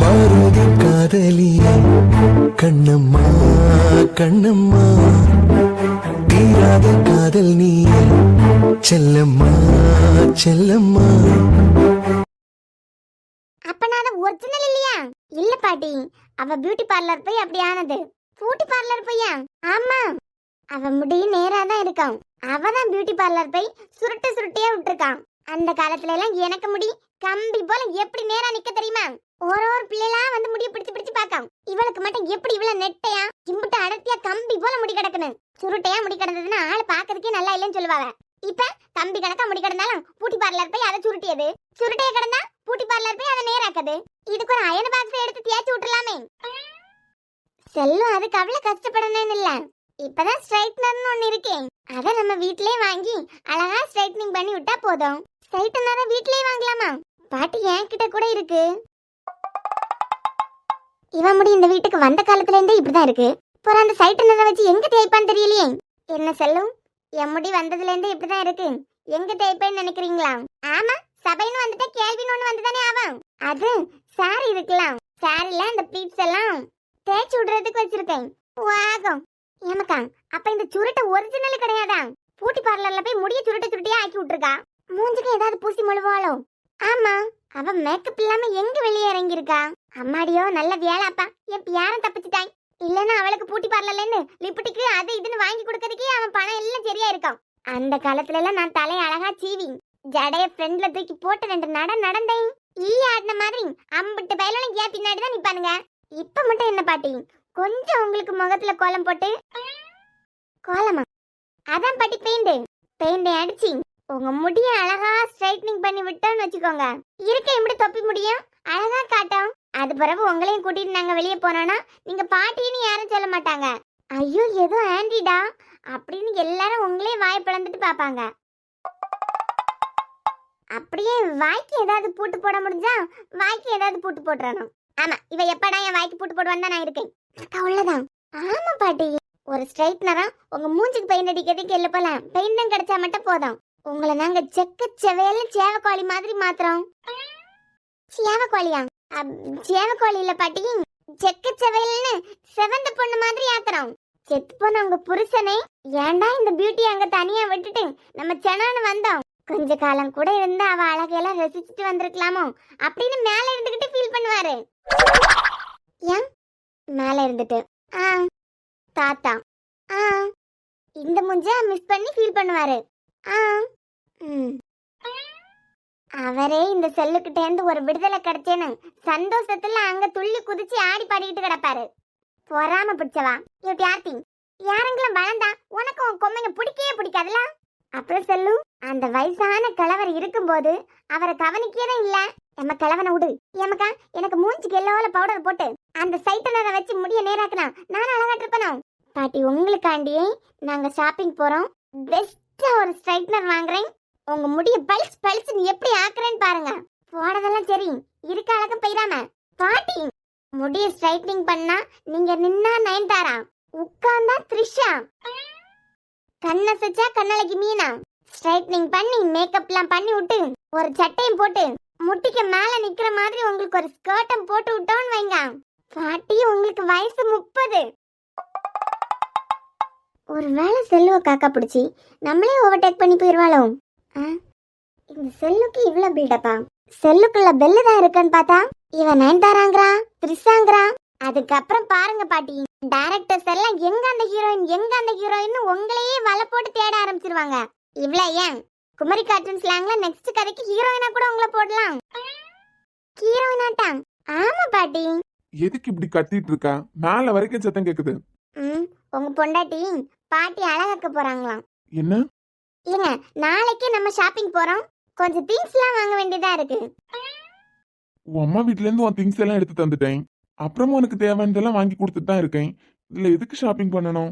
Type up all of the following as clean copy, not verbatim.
பாரதி காதலியே கண்ணம்மா கண்ணம்மா, தீராத காதல் நீ செல்லம்மா செல்லம்மா. அப்பனாத ஒரிஜினல் இல்லையா? இல்ல பாட்டி, அவ பியூட்டி பார்லர் போய் அப்படி ஆனது. பியூட்டி பார்லர் போய்யா? ஆமா, அவ முடி நேரா தான் இருக்கான். அவதான் பியூட்டி பார்லர் போய் சுருட்டு சுருட்டியா விட்டுருக்கான். அந்த காலத்துல எல்லாம் எனக்கு முடி கம்பி போல எப்படி நேரா நிக்க தெரியுமா? ஒரு பிள்ளைகளா வந்து முடிய பிடிச்சு பிடிச்சு பாக்காம். இவளுக்கு மட்டும் எப்படி இவ்வளவு நெட்டையா இம்புட்டு அடர்த்தியா கம்பி போல முடி கிடக்குன்னு. சுருட்டையா முடி கிடந்ததுன்னா ஆளு பாக்குறதுக்கே நல்லா இல்லைன்னு சொல்லுவாங்க. இப்ப கம்பி கணக்கா முடி கிடந்தாலும் பியூட்டி பார்லர் போய் அதை சுருட்டியது, சுருட்டையா கிடந்தா பியூட்டி பார்லர் போய் அதை நேராக்குது. இதுக்கு ஒரு அயன் பாக்ஸ் எடுத்து தேய்ச்சி விட்டுலாமே. செல்லும் அதுக்கு அவ்வளவு கஷ்டப்படணும்னு இல்ல. இப்பதான் ஸ்ட்ரைட்னர்னு ஒண்ணு இருக்கே, அத நம்ம வீட்லயே வாங்கி அழகா ஸ்ட்ரைட்னிங் பண்ணி விட்டா போதும். ஸ்ட்ரைட்னரை வீட்லயே வாங்கலாமா? பாட்டி என்கிட்ட கூட இருக்கு. இவன் முடி இந்த வீட்டுக்கு வந்த காலத்துல இருந்தே இப்படிதான் இருக்கு. அப்புறம் அந்த ஸ்ட்ரைட்னரை வச்சு எங்க தேய்ப்பான்னு தெரியலையே. என்ன செல்லும், என் முடி வந்ததுல இருந்தே இப்படிதான் இருக்கு, எங்க தேய்ப்பேன்னு நினைக்கிறீங்களா? ஆமா, சபைன்னு வந்துட்டா கேள்வின்னு ஒண்ணு வந்துதானே ஆகும். அது சாரி இருக்கலாம், சாரில அந்த ப்ளீட்ஸ் எல்லாம் தேய்ச்சி விடுறதுக்கு வச்சிருக்கேன். வாகம் ஏமக்கா, அப்ப இந்த சுருட்டை ஒரிஜினல் கிடையாதா? பியூட்டி பார்லர்ல போய் முடிய சுருட்டை சுருட்டியா ஆக்கி விட்டுருக்கா. மூஞ்சுக்கு ஏதாவது பூசி மொழுவாளோ? ஆமா, அவ மேக்கப் இல்லாம எங்க வெளியே இறங்கி இருக்கா? அம்மாடியோ நல்ல வேலைப்பா, என் யாரும் தப்பிச்சுட்டான். இல்லன்னா அவளுக்கு பியூட்டி பார்லர்ல இருந்து லிப்டிக்கு அது இதுன்னு வாங்கி கொடுக்கறதுக்கே அவன் பணம் எல்லாம் சரியா இருக்கும். அந்த காலத்துல எல்லாம் நான் தலையை அழகா சீவி ஜடைய ஃப்ரெண்ட்ல தூக்கி போட்டு 2 நடந்தேன். ஈ ஆடின மாதிரி அம்பிட்டு பயலும் ஏன் பின்னாடிதான் நிப்பானுங்க. இப்ப மட்டும் என்ன பாட்டி, கொஞ்சம் உங்களுக்கு முகத்துல கோலம் போட்டு. கோலமா? அதான் பாட்டி பெயிண்ட் அடிச்சு உங்க முடிய அழகா ஸ்ட்ரைட்னிங் பண்ணி விட்டோன்னு வச்சுக்கோங்க, இருக்க எப்படி தொப்பி முடியும் அழகா காட்டும். அது பிறகு உங்களையும் கூட்டிட்டு நாங்க வெளியே போனோம்னா நீங்க பாட்டின்னு யாரும் சொல்ல மாட்டாங்க. ஐயோ ஏதோ ஆண்டிடா அப்படின்னு எல்லாரும் உங்களே வாய் பிளந்துட்டு பாப்பாங்க. அப்படியே வாய்க்கு ஏதாவது பூட்டு போட முடிஞ்சா வாய்க்கு ஏதாவது பூட்டு போட்டுறணும். ஆமா, இவ எப்படா என் வாய்க்கு பூட்டு போடுவான்னு தான் நான் இருக்கேன். அவ்வளவுதான். ஆமா பாட்டி, ஒரு ஸ்ட்ரைட்னரா உங்க மூஞ்சுக்கு பெயிண்ட் அடிக்கிறதுக்கு எல்ல போலாம், பெயிண்ட் கிடைச்சா மட்டும் போதும். உங்களை நாங்க செக்க செவையில சேவக்கோழி மாதிரி மாத்திரம். சேவக்கோழியா? சேவக்கோழி இல்ல பாட்டி, செக்க செவையில்னு செவந்த பொண்ணு மாதிரி ஆக்குறோம். செத்து போன உங்க புருஷனை ஏன்டா இந்த பியூட்டி அங்க தனியா விட்டுட்டு நம்ம சென்னான்னு வந்தோம், கொஞ்ச காலம் கூட இருந்து அவ அழகையெல்லாம் ரசிச்சுட்டு வந்திருக்கலாமோ அப்படின்னு மேல இருந்துகிட்டு ஃபீல் பண்ணுவாரு. ஏன் மேல இருந்துட்டு தாத்தா இந்த முஞ்ச மிஸ் பண்ணி ஃபீல் பண்ணுவாரு. அவரே இந்த செல்லுக்கிட்ட இருந்து ஒரு விடுதலை கிடைச்சேன்னு சந்தோஷத்துல அங்க துள்ளி குதிச்சு ஆடி பாடிக்கிட்டு கிடப்பாரு. பொறாம பிடிச்சவா யார்த்தி, யாரெങ്കിലും வளர்ந்தா உனக்கு உன் கொம்மைங்க பிடிக்கவே பிடிக்காதுல. அப்புறம் செல்லு, அந்த வயசான கிழவர் இருக்கும்போது அவரை கவனிக்கவே இல்ல. நம்ம கிழவனை விடு. ஏமக்கா, எனக்கு மூஞ்சிக்கு எல்லோல பவுடர் போட்டு அந்த சைட்டனரை வச்சு முடிய நேராக்குனா நான் அழகாட்டு இருப்பேன். பாட்டி, உங்களுக்காண்டியே நாங்க ஷாப்பிங் போறோம். பெஸ்டா ஒரு ஸ்ட்ரைட்னர் வாங்குறேன். உங்க முடிய பல்ஸ் பல்ஸ்னு எப்படி ஆக்குறேன்னு பாருங்க. போனதெல்லாம் சரி, இருக்க அழகம் போயிடாம. பாட்டி, முடிய ஸ்ட்ரைட்னிங் பண்ணா நீங்க நின்னா நயன்தாரா, உட்கார்ந்தா த்ரிஷா, கண்ணசச்சா கண்ணழகி மீனா. ஸ்ட்ரைட்னிங் பண்ணி மேக்கப்லாம் பண்ணி விட்டு ஒரு சட்டையும் போட்டு முட்டிக்கு மேல நிக்கிற மாதிரி உங்களுக்கு ஒரு ஸ்கர்ட்டும் போட்டு விட்டோன்னு வைங்க. பாட்டி, உங்களுக்கு வயசு 30. ஒரு வேளை செல்லுவ காக்கா பிடிச்சி நம்மளே ஓவர்டேக் பண்ணி போயிருவாளோ? இந்த செல்லுக்கு இவ்வளவு பில்டப்பா? செல்லுக்குள்ள பெல்லு தான் இருக்குன்னு பார்த்தா இவன் நயன்தாராங்கிறா, த்ரிஷாங்கிறா. அதுக்கப்புறம் பாருங்க பாட்டி, டைரக்டர்ஸ் எல்லாம் எங்க அந்த ஹீரோயின் உங்களையே வலை போட்டு தேட ஆரம்பிச்சிருவாங்க. இவ்ளோ ஏன் குமரி கார்ட்டூன் ஸ்லாங்ல நெக்ஸ்ட் கதைக்கு ஹீரோயினா கூட உங்களை போடலாம். ஹீரோயினாட்டா? ஆமா பாட்டி. எதுக்கு இப்படி கத்திட்டு இருக்கா? மேல வரைக்கும் சத்தம் கேக்குது. உங்க பொண்டாட்டி பாட்டி அழகாக்க போறாங்களாம். என்ன? இல்லங்க, நாளைக்கு நம்ம ஷாப்பிங் போறோம், கொஞ்சம் திங்ஸ்லாம் வாங்க வேண்டியதா இருக்கு. உன் அம்மா வீட்ல இருந்து உன் திங்ஸ் எல்லாம் எடுத்து தந்துட்டேன். அப்புறமா உனக்கு தேவையானதெல்லாம் வாங்கி கொடுத்துட்டு தான் இருக்கேன். இதுல எதுக்கு ஷாப்பிங் பண்ணணும்?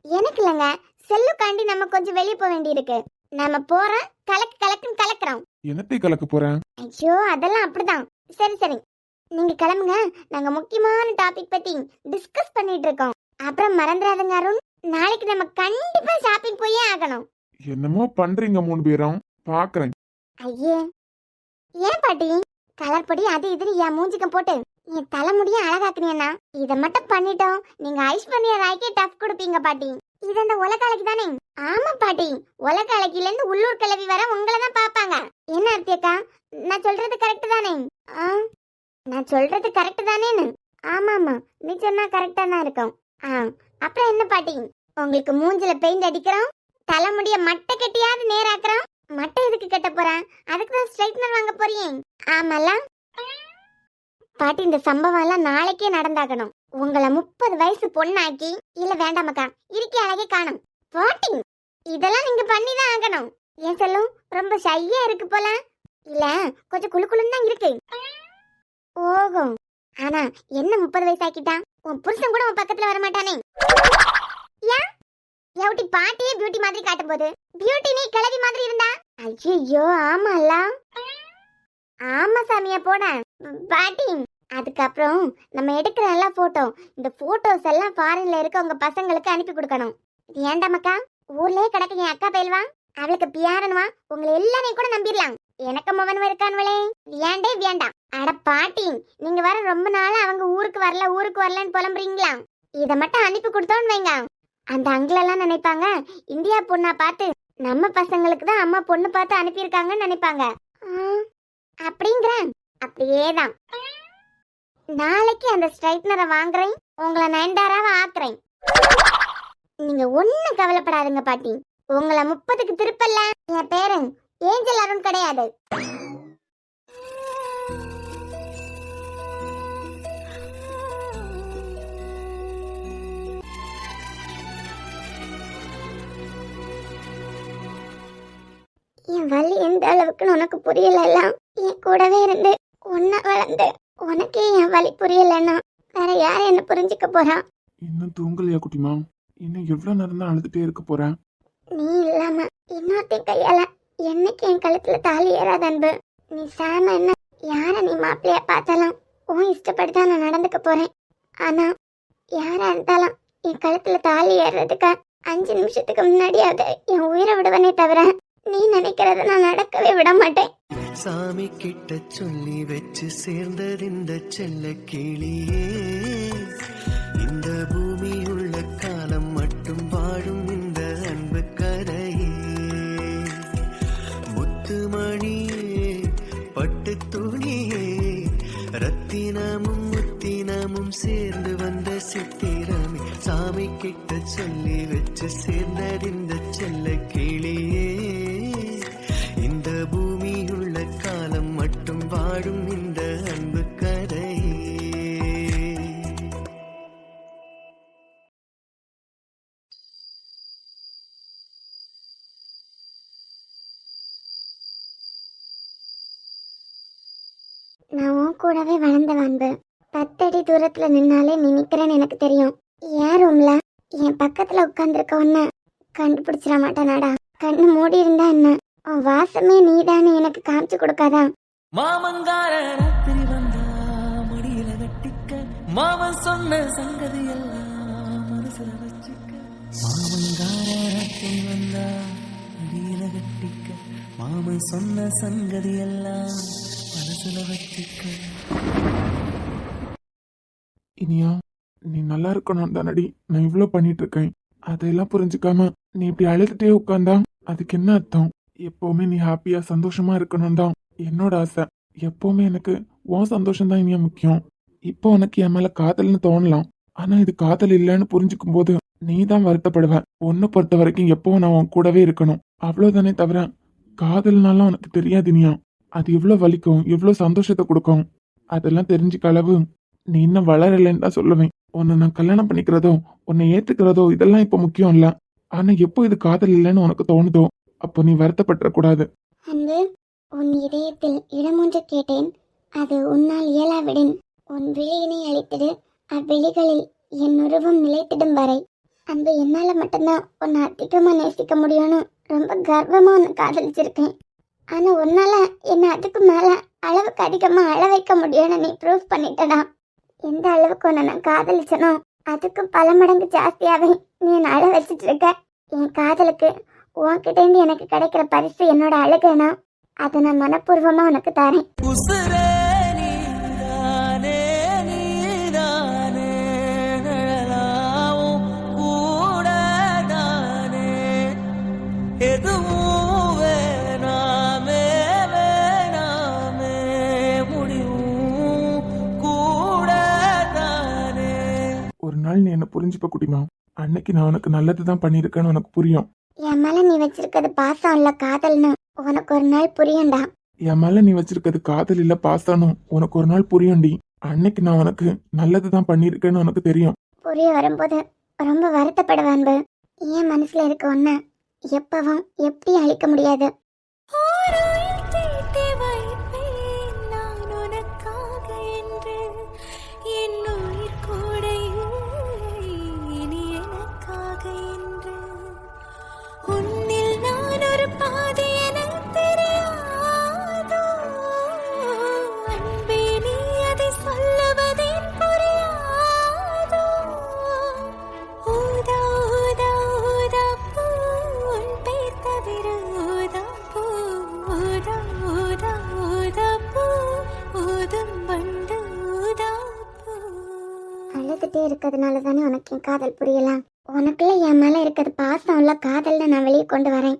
எனக்கு இல்லங்க, செல்லுக்காண்டி நம்ம கொஞ்சம் வெளிய போக வேண்டி இருக்கு. நம்ம போறோம், கலக்குன்னு கலக்குறோம். என்னத்தை கலக்க போறேன்? ஐயோ, அதெல்லாம் அப்படிதான். சரி நீங்க கிளம்புங்க, நாங்க முக்கியமான டாபிக் பத்தி டிஸ்கஸ் பண்ணிட்டு இருக்கோம். அப்புறம் மறந்துடாதங்க அருண், நாளைக்கு நம்ம கண்டிப்பா ஷாப்பிங் போயே ஆகணும். என்னமோ பண்றீங்க 3 பேரும், பாக்குறேன். ஐயே, ஏன் பாட்டி கலர் பொடி அது இதுன்னு என் மூஞ்சிக்கம் போட்டு நீ தலைமுடிய அழகாக்குனீன்னா இத மட்டும் பண்ணிட்டோம் நீங்க ஐஸ்வர்யா ராய்க்கே டஃப் கொடுப்பீங்க பாட்டி. இது அந்த உலகாலைக்கு தானே? ஆமா பாட்டி, உலகாலைக்கில இருந்து உள்ளூர் கிளவி வர உங்களை தான் பாப்பாங்க. என்ன அர்த்தியக்கா, நான் சொல்றது கரெக்ட் தானே? நான் சொல்றது கரெக்ட் தானேன்னு? ஆமாமா, நீ சொன்னா கரெக்டா தான் இருக்கும். அப்புறம் என்ன பாட்டி, உங்களுக்கு மூஞ்சில பெயிண்ட் அடிக்கிறோம், தலைமுடிய மட்டை கட்டியாவது நேராக்குறோம். மட்டை எதுக்கு கட்ட போறேன்? அதுக்கு தான் ஸ்ட்ரைட்னர் வாங்க போறீங்க. ஆமால பாட்டி, இந்த சம்பவம் எல்லாம் நாளைக்கே நடந்தாகணும். உங்களை 30 வயசு பொண்ணாக்கி இல்ல வேண்டாமக்கா இருக்கே அழகே காணும் பாட்டி. இதெல்லாம் நீங்க பண்ணிதான் ஆகணும். ஏன் சொல்லும், ரொம்ப ஷையா இருக்கு போல. இல்ல கொஞ்சம் குளுக்குளுன்னு தான் இருக்கு. ஓஹோ, ஆனா என்ன 30 வயசு ஆக்கிட்டான்? உன் புருஷன் கூட உன் பக்கத்துல வர மாட்டானே. ஏன் எவட்டி பாட்டியே பியூட்டி மாதிரி காட்டும் போது பியூட்டி நீ கிளவி மாதிரி இருந்தா? ஐயோ ஆமால. ஆமா சாமியா போட பாட்டி. அதுக்கப்புறம் நம்ம எடுக்கிற எல்லா போட்டோ, இந்த போட்டோஸ் எல்லாம் ஃபாரின்ல இருக்க உங்க பசங்களுக்கு அனுப்பி கொடுக்கணும். ஏண்டாமக்கா, ஊர்லயே கிடக்கு என் அக்கா பயில்வா, அவளுக்கு பியாரனுவா, உங்களை எல்லாரையும் கூட நம்பிடலாம். எனக்கு மவனும் இருக்கானுவளே, ஏண்டே வேண்டாம். அட பாட்டி, நீங்க வர ரொம்ப நாளா அவங்க ஊருக்கு வரலன்னு புலம்புறீங்களா? இத மட்டும் அனுப்பி கொடுத்தோன்னு வைங்க, அந்த அங்கிள் எல்லாம் நினைப்பாங்க இந்தியா பொண்ணா பார்த்து நம்ம பசங்களுக்கு தான் அம்மா பொண்ணு பார்த்து அனுப்பியிருக்காங்கன்னு நினைப்பாங்க. அப்படிங்கிறேன். அப்படியேதான். நாளைக்கு அந்த ஸ்ட்ரைட்னரை வாங்குறேன், உங்களை நயன்தாராவை ஆக்குறேன். நீங்க ஒண்ணும் கவலைப்படாதுங்க பாட்டி. உங்களை 30க்கு திருப்பல்ல. என் பேரு ஏஞ்சல் அருண் கிடையாது. என் வலி எந்த அளவுக்குன்னு உனக்கு புரியல. என் கூடவே இருந்து ஒன்னா வளர்ந்து உனக்கே என் வலி புரியலன்னா வேற யார் என்ன புரிஞ்சுக்க போறா? இன்னும் தூங்கலையா குட்டிமா? இன்னும் எவ்வளவு நேரம் தான் அழுதுட்டே இருக்க போறேன்? நீ இல்லாம இன்னொருத்தையும் கையால என்னைக்கு என் கழுத்துல தாலி ஏறாத அன்பு. நீ சாம என்ன யார நீ மாப்பிள்ளையா பார்த்தாலும் உன் இஷ்டப்படிதான் நான் நடந்துக்க போறேன். ஆனா யாரா இருந்தாலும் என் கழுத்துல தாலி ஏறுறதுக்கு 5 நிமிஷத்துக்கு முன்னாடியாவது என் உயிரை விடுவனே தவிர நீ நினைக்கிறத நான் நடக்கவே விட மாட்டேன். சாமி கிட்ட சொல்லி வச்சு சேர்ந்தது இந்த செல்ல கிளியே. இந்த பூமி உள்ள காலம் மட்டும் வாழும் இந்த அன்பு கதையே. முத்துமணியே பட்டு துணியே, ரத்தினமும் முத்தினமும் சேர்ந்து வந்த சித்திரமே. சாமி கிட்ட சொல்லி வச்சு சேர்ந்தது இந்த செல்ல கிளியே. இந்த பூமியுள்ள காலம் மட்டும் வாழும் இந்த அன்பு கதையே. நான் உன் கூடவே வளர்ந்த அன்பு. 10 அடி தூரத்துல நின்னாலே நீ நிக்கிறேன்னு எனக்கு தெரியும். என் ரூம்ல என் பக்கத்துல உட்கார்ந்துருக்க ஒன்னு கண்டுபிடிச்சிட மாட்டேனாடா. கண்ணு மூடி இருந்தா என்ன, உன் வாசமே நீதானே எனக்கு காமிச்சு கொடுக்காதா? மாமங்கார ராத்திரி வந்தா மடியில வெட்டிக்க, மாமன் சொன்ன சங்கதி எல்லாம் மனசுல வச்சுக்க. மாமங்கார ராத்திரி வந்தா மடியில வெட்டிக்க, மாமன் சொன்ன சங்கதி எல்லாம் மனசுல வச்சுக்க. இனியா, நீ நல்லா இருக்கணும் தானடி நான் இவ்ளோ பண்ணிட்டு இருக்கேன். அதெல்லாம் புரிஞ்சுக்காம நீ இப்படி அழுதுட்டே உட்காந்தா அதுக்கு என்ன அர்த்தம்? எப்பவுமே நீ ஹாப்பியா சந்தோஷமா இருக்கணும் தான் என்னோட ஆசை. எப்பவுமே எனக்கு உன் சந்தோஷம் தான் இனியா முக்கியம். இப்போ உனக்கு என் மேல காதல்னு தோணலாம், ஆனா இது காதல் இல்லைன்னு புரிஞ்சுக்கும் போது நீ தான் வருத்தப்படுவ. உன்னை பொறுத்த வரைக்கும் எப்பவும் நான் உன் கூடவே இருக்கணும், அவ்வளவுதானே தவிர காதல்னாலும் உனக்கு தெரியாது இனியா. அது எவ்வளவு வலிக்கும், எவ்வளவு சந்தோஷத்தை கொடுக்கும், அதெல்லாம் தெரிஞ்சுக்க அளவு நீ இன்னும் வளரலைன்னு தான் சொல்லுவேன். உன்னை நான் கல்யாணம் பண்ணிக்கிறதோ உன்னை ஏத்துக்கிறதோ இதெல்லாம் இப்ப முக்கியம் இல்ல. ஆனா எப்போ இது காதல் இல்லைன்னு உனக்கு தோணுதோ அப்போ நீ வருத்தப்பட்டுற கூடாது. அன்பு, உன் இதயத்தில் இடமொன்று கேட்டேன், அது உன்னால் இயலாவிடின் உன் விழியினை அளித்திடு, அவ்விழிகளில் என் உருவம் நிலைத்திடும் வரை. அன்பு, என்னால மட்டும்தான் உன்னை அதிகமா நேசிக்க முடியும்னு ரொம்ப கர்வமா உன்னை காதலிச்சிருக்கேன். ஆனா உன்னால என்ன அதுக்கு மேல அளவுக்கு அதிகமா அழ வைக்க முடியும்னு நீ ப்ரூவ் பண்ணிட்டடா. எந்த அளவுக்கு உன்னை நான் காதலிச்சனோ அதுக்கு பல மடங்கு ஜாஸ்தியாவே நீ என்னை அழ வச்சிட்டு இருக்க. என் காதலுக்கு உன்கிட்ட இருந்து எனக்கு கிடைக்கிற பரிசு என்னோட அழுகைனா அதை நான் மனப்பூர்வமா உனக்கு தரேன். உசுரே நீதானே ஒரு நாள் நீ என்ன புரிஞ்சுப்ப குட்டிமா. அன்னைக்கு நான் உனக்கு நல்லது தான் பண்ணியிருக்கேன்னு உனக்கு புரியும். என் மேல நீ வச்சிருக்கிறது பாசம் இல்ல காதல்னு உனக்கு ஒரு நாள் புரியும்டா. என் மேல நீ வச்சிருக்கிறது காதல் இல்ல பாசனும் உனக்கு ஒரு நாள் புரியும்டி. அன்னைக்கு நான் உனக்கு நல்லது தான் பண்ணியிருக்கேன்னு உனக்கு தெரியும். புரிய வரும்போது ரொம்ப வருத்தப்படுவேன் அன்பு. என் மனசுல இருக்க ஒன்ன எப்பவும் எப்படி அழிக்க முடியாது. அழுதுட்டே இருக்கிறதுனால தானே உனக்கு என் காதல் புரியலாம். உனக்குள்ள என் மேல இருக்கிறது பாசம் இல்ல காதல்ல நான் வெளியே கொண்டு வரேன்.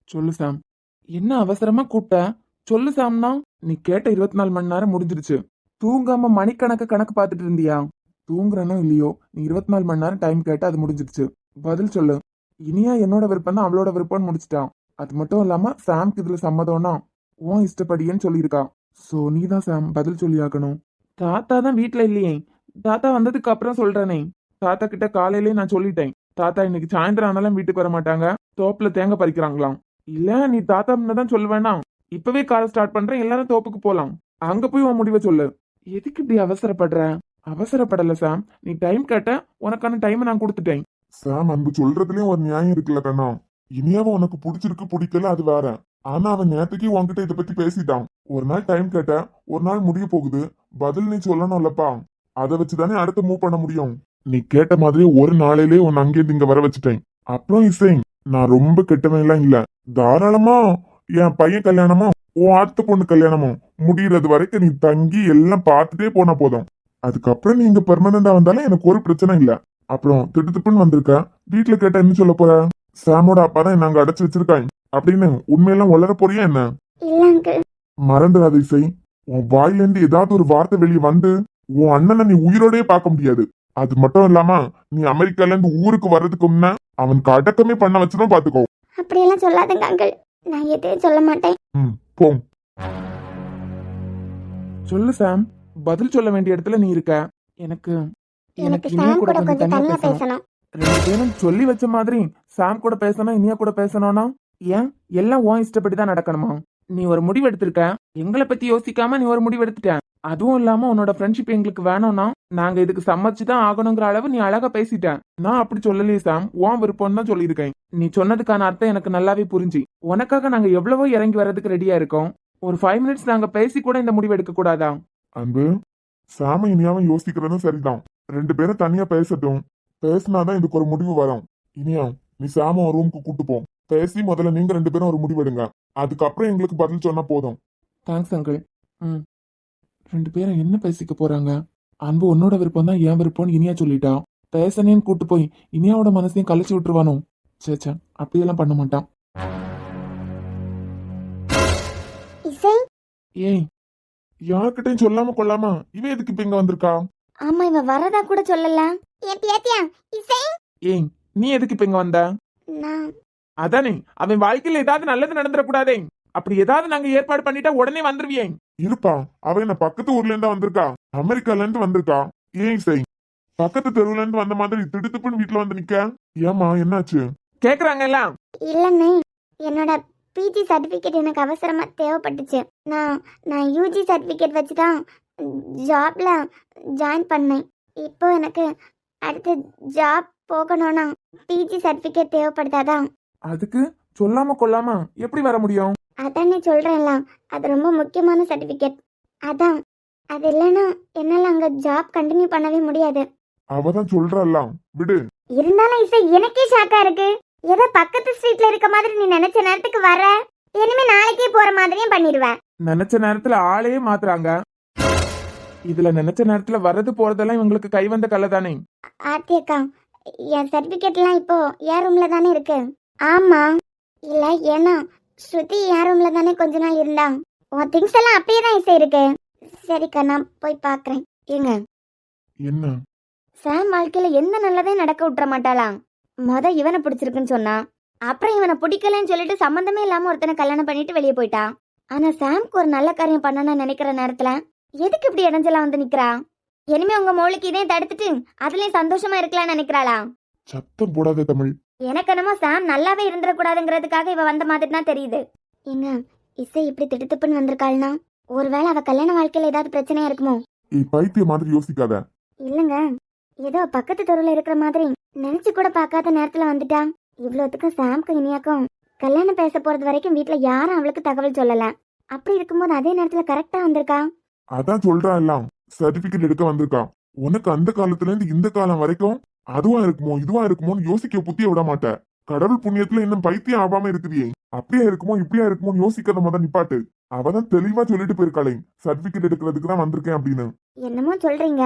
சொல்லு சாம். என்ன அவசரமா கூப்பிட்ட? சொல்லு சாம்னா. நீ கேட்ட 24 மணி நேரம் முடிஞ்சிருச்சு. தூங்காம மணிக்கணக்கு கணக்கு பார்த்துட்டு இருந்தியா? தூங்குறனோ இல்லையோ நீ 24 மணி நேரம் டைம் கேட்ட அது முடிஞ்சிருச்சு. பதில் சொல்லு. இனியா என்னோட விருப்பம் தான் அவளோட விருப்பம்னு முடிச்சிட்டான். அது மட்டும் இல்லாம சாம்க்கு இதுல சம்மதம்னா உன் இஷ்டப்படியேன்னு சொல்லியிருக்கா. சோ நீ தான் சாம் பதில் சொல்லியாக்கணும். தாத்தா தான் வீட்டுல இல்லையே. தாத்தா வந்ததுக்கு அப்புறம் சொல்றேனே. தாத்தா கிட்ட காலையிலேயே நான் சொல்லிட்டேன். தாத்தா இன்னைக்கு சாயந்தரம் ஆனாலும் வீட்டுக்கு வர மாட்டாங்க. தோப்புல தேங்காய் பறிக்கிறாங்களாம். இல்ல நீ தாத்தா முன்னதான் சொல்லுவேனா. இப்பவே காரை ஸ்டார்ட் பண்றேன், எல்லாரும் தோப்புக்கு போலாம். அங்க போய் உன் முடிவை சொல்லு. எதுக்கு இப்படி அவசரப்படுற? அவசரப்படல சாம். நீ டைம் கேட்ட, உனக்கான டைம் நான் கொடுத்துட்டேன். சாம், அன்பு சொல்றதுலயும் ஒரு நியாயம் இருக்குல்ல கண்ணா. இனியாவ உனக்கு பிடிச்சிருக்கு பிடிக்கல அது வேற. ஆனா அவன் நேத்துக்கு உன்கிட்ட இதை பத்தி பேசிட்டான். ஒரு நாள் டைம் கேட்ட, ஒரு நாள் முடிய போகுது. பதில் நீ சொல்லணும்லப்பா. அதை வச்சுதானே அடுத்து மூவ் பண்ண முடியும். நீ கேட்ட மாதிரி ஒரு நாளையிலே உன்னை அங்கேருந்து இங்க வர வச்சுட்டேன். அப்புறம் இசை, நான் ரொம்ப கெட்டவன் எல்லாம் இல்ல. தாராளமா என் பையன் கல்யாணமோ உன் ஆத்து பொண்ணு கல்யாணமோ முடியறது வரைக்கும் நீ தங்கி எல்லாம் பார்த்துட்டே போனா போதும். அதுக்கப்புறம் நீ இங்க பெர்மனண்டா வந்தாலும் எனக்கு ஒரு பிரச்சனை இல்ல. அப்புறம் திட்டுப்புன்னு வந்திருக்க. வீட்டுல கேட்டா என்ன சொல்ல போற? சாமோட அப்பா தான் நாங்க அடைச்சு வச்சிருக்காங்க அப்படின்னு உண்மையெல்லாம் உளர போறியா என்ன? மறந்துடாத இசை. உன் வாயில இருந்து ஏதாவது ஒரு வார்த்தை வெளியே வந்து உன் அண்ணனை நீ உயிரோடயே பார்க்க முடியாது. அது மட்டும் இல்லாம நீ அமெரிக்கால இருந்து ஊருக்கு வர்றதுக்கு முன்ன அவனுக்கு அடக்கமே பண்ண வச்சிடும் பாத்துக்கோ. அப்படியெல்லாம் சொல்லாதங்க அங்கிள். நான் எதையும் சொல்ல மாட்டேன். போ. சொல்லு சாம். பதில் சொல்ல வேண்டிய இடத்துல நீ இருக்க. எனக்கு எனக்கு இனியா சாம் கூட கூட கொஞ்சம் கொஞ்சம் தனியா தனியா பேசணும். பேசணும். ரெண்டு பேரும் சொல்லி வச்ச மாதிரி சாம் கூட பேசணும், இனியா கூட பேசணும்னா ஏன் எல்லாம் உன் இஷ்டப்படிதான் நடக்கணுமா? நீ ஒரு முடிவு எடுத்திருக்க. எங்களை பத்தி யோசிக்காம நீ ஒரு முடிவு எடுத்துட்ட. அதுவும் இல்லாம உன்னோட ஃப்ரெண்ட்ஷிப் எங்களுக்கு வேணும்னா நாங்க இதுக்கு சம்மதிச்சுதான் ஆகணுங்கிற அளவு நீ அழகா பேசிட்ட. நான் அப்படி சொல்லலையே சாம். உன் விருப்பம் தான் சொல்லியிருக்கேன். நீ சொன்னதுக்கான அர்த்தம் எனக்கு நல்லாவே புரிஞ்சு. உனக்காக நாங்க எவ்வளவோ இறங்கி வர்றதுக்கு ரெடியா இருக்கோம். ஒரு 5 மினிட்ஸ் நாங்க பேசி கூட இந்த முடிவு எடுக்க கூடாதா? அன்பு, சாம இனியாவும் யோசிக்கிறதும் சரிதான். ரெண்டு பேரும் தனியா பேசட்டும். பேசினாதான் இதுக்கு ஒரு முடிவு வரும். இனியா, நீ சாம ஒரு ரூமுக்கு கூட்டு போ. பேசி முதல்ல நீங்க ரெண்டு பேரும் ஒரு முடிவு எடுங்க. அதுக்கப்புறம் எங்களுக்கு பதில் சொன்னா போதும். Thanks uncle. ரெண்டு பேரும் என்ன பேசிக்க போறாங்க? அன்பு உன்னோட விருப்பம் தான் என் விருப்பம்னு இனியா சொல்லிட்டா. பேசனேன்னு கூட்டு போய் இனியாவோட மனசையும் கழிச்சு விட்டுருவானோ? சேச்சா, அப்படியெல்லாம் பண்ண மாட்டான். இசை, ஏய், யார்கிட்டயும் சொல்லாம கொள்ளாம இவன் எதுக்கு இப்ப இங்க வந்திருக்கா? ஆமா இவ வரதா கூட சொல்லல. என் பேத்தியா இசை? ஏய், நீ எதுக்கு இப்ப இங்க வந்த? நான் அதானே, அவன் வாழ்க்கையில ஏதாவது நல்லது நடந்துடக்கூடாதே. அப்படி ஏதாவது நாங்க ஏற்பாடு பண்ணிட்டா உடனே வந்துருவியே. இருப்பா, அவ என்ன பக்கத்து ஊர்ல இருந்தா வந்திருக்கா. அமெரிக்கால இருந்து வந்திருக்கா. ஏன் இசை, பக்கத்து தெருவுல இருந்து வந்த மாதிரி திடுத்துப்புன்னு வீட்டுல வந்து நிக்க? ஏமா, என்னாச்சு? கேக்குறாங்க எல்லாம். இல்லைண்ணே, என்னோட பிஜி சர்டிஃபிகேட் எனக்கு அவசரமா தேவைப்பட்டுச்சு. நான் யூஜி சர்டிஃபிகேட் வச்சு தான் ஜாப்ல ஜாயின் பண்ணேன். இப்போ எனக்கு அடுத்து ஜாப் போகணும்னா பிஜி சர்டிஃபிகேட் தேவைப்படுதாதான். அதுக்கு சொல்லாம கொள்ளாம எப்படி வர முடியும்? அதானே சொல்றேன்ல, அது ரொம்ப முக்கியமான சர்டிஃபிகேட். அதான் அது இல்லைன்னா என்னால அங்க ஜாப் கண்டினியூ பண்ணவே முடியாது. அவதான் சொல்றாலாம், விடு. இருந்தாலும் இசை, எனக்கே ஷாக்கா இருக்கு. ஏதோ பக்கத்து ஸ்ட்ரீட்ல இருக்க மாதிரி நீ நினைச்ச நேரத்துக்கு வர. இனிமே நாளைக்கே போற மாதிரியும் பண்ணிடுவேன். நினைச்ச நேரத்துல ஆளையே மாத்துறாங்க. இதுல நினைச்ச நேரத்துல வர்றது போறதெல்லாம் இவங்களுக்கு கை வந்த கலை தானே. ஆர்த்தி அக்கா, என் சர்டிஃபிகேட்லாம் இப்போ என் ரூம்ல தானே இருக்கு. ஆமா, இல்ல ஏன்னா ஸ்ருதி யார் ரூம்ல தானே கொஞ்ச நாள் இருந்தா. உன் திங்ஸ் எல்லாம் அப்படியே தான் இசை இருக்கு. சரிக்கா, நான் போய் பார்க்கறேன். ஏங்க, என்ன? சாம் வாழ்க்கையில எந்த நல்லதே நடக்க விட்டுற மாட்டாளாம். இவனை பிடிச்சிருக்குன்னு சொன்னா, அப்புறம் இவனை பிடிக்கலன்னு சொல்லிட்டு சம்மந்தமே இல்லாம ஒருத்தனை கல்யாணம் பண்ணிட்டு வெளியே போயிட்டான். ஆனா சாம்க்கு ஒரு நல்ல காரியம் பண்ணணும்னு நினைக்கிற நேரத்துல எதுக்கு இப்படி இடைஞ்சலாம் வந்து நிக்கிறா? இனிமே உங்க மோளுக்கு இதையும் தடுத்துட்டு அதுலயும் சந்தோஷமா இருக்கலாம்னு நினைக்கிறாளா? சத்தம் போடாத தமிழ். எனக்கு என்னமோ சாம் நல்லாவே இருந்துடக்கூடாதுங்கிறதுக்காக இவ வந்த மாதிரி தான் தெரியுது. ஏங்க, இசை இப்படி திடுத்துப்புன்னு வந்திருக்காள்னா ஒருவேளை அவ கல்யாண வாழ்க்கையில ஏதாவது பிரச்சனையா இருக்குமோ? பைத்திய மாதிரி யோசிக்காத. இல்லங்க, ஏதோ பக்கத்து தெருவில் இருக்கிற மாதிரி நினைச்சு கூட பார்க்காத நேரத்துல வந்துட்டா. இவ்வளோத்துக்கும் சாம்க்கு இனியாக்கும் கல்யாணம் பேச போறது வரைக்கும் வீட்டுல யாரும் அவளுக்கு தகவல் சொல்லல. அப்படி இருக்கும்போது அதே நேரத்துல கரெக்டா வந்திருக்கா. அதான் சொல்றா எல்லாம் சர்டிபிகேட் எடுக்க வந்திருக்கா. உனக்கு அந்த காலத்துல இருந்து இந்த காலம் வரைக்கும் அதுவா இருக்குமோ இதுவா இருக்குமோன்னு யோசிக்க புத்திய விட மாட்டேன். கடவுள் புண்ணியத்துல இன்னும் பைத்தியம் ஆகாம இருக்குதியே. அப்படியா இருக்குமோ இப்படியா இருக்குமோன்னு யோசிக்கிறத முத நிப்பாட்டு. அவதான் தெளிவா சொல்லிட்டு போயிருக்காளே, சர்டிபிகேட் எடுக்கிறதுக்கு தான் வந்திருக்கேன் அப்படின்னு. என்னமோ சொல்றீங்க.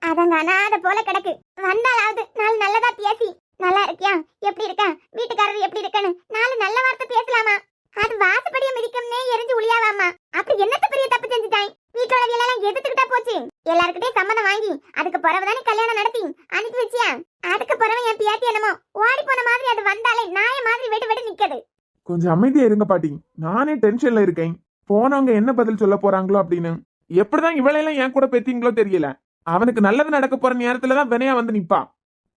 அதங்க அனாத போல கிடக்கு. வந்தாலாவது நாலு நல்லதா பேசி, நல்லா இருக்கியா, எப்படி இருக்க, வீட்டுக்காரர் எப்படி இருக்கன்னு நாலு நல்ல வார்த்தை பேசலாமா? அது வாசப்படிய மிதிக்கம்னே எரிஞ்சு உளியாவாமா? அப்படி என்னத்த பெரிய தப்பு செஞ்சுட்டாய்? வீட்டோட எல்லாம் எதிர்த்துக்கிட்டா போச்சு. எல்லாருக்கிட்டே சம்மதம் வாங்கி அதுக்கு பிறகுதானே கல்யாணம் நடத்தி அனுப்பி வச்சியா? அதுக்கு பிறகு என் பியாத்தி என்னமோ ஓடி போன மாதிரி அது வந்தாலே நாய மாதிரி வெடு வெடு நிக்குது. கொஞ்சம் அமைதியா இருங்க பாட்டி. நானே டென்ஷன்ல இருக்கேன். போனவங்க என்ன பதில் சொல்ல போறாங்களோ அப்படின்னு. எப்படிதான் இவளையெல்லாம் என் கூட பெத்தீங்களோ தெரியல. அவனுக்கு நல்லது நடக்க போற நேரத்துலதான் வினையா வந்து நிப்பா.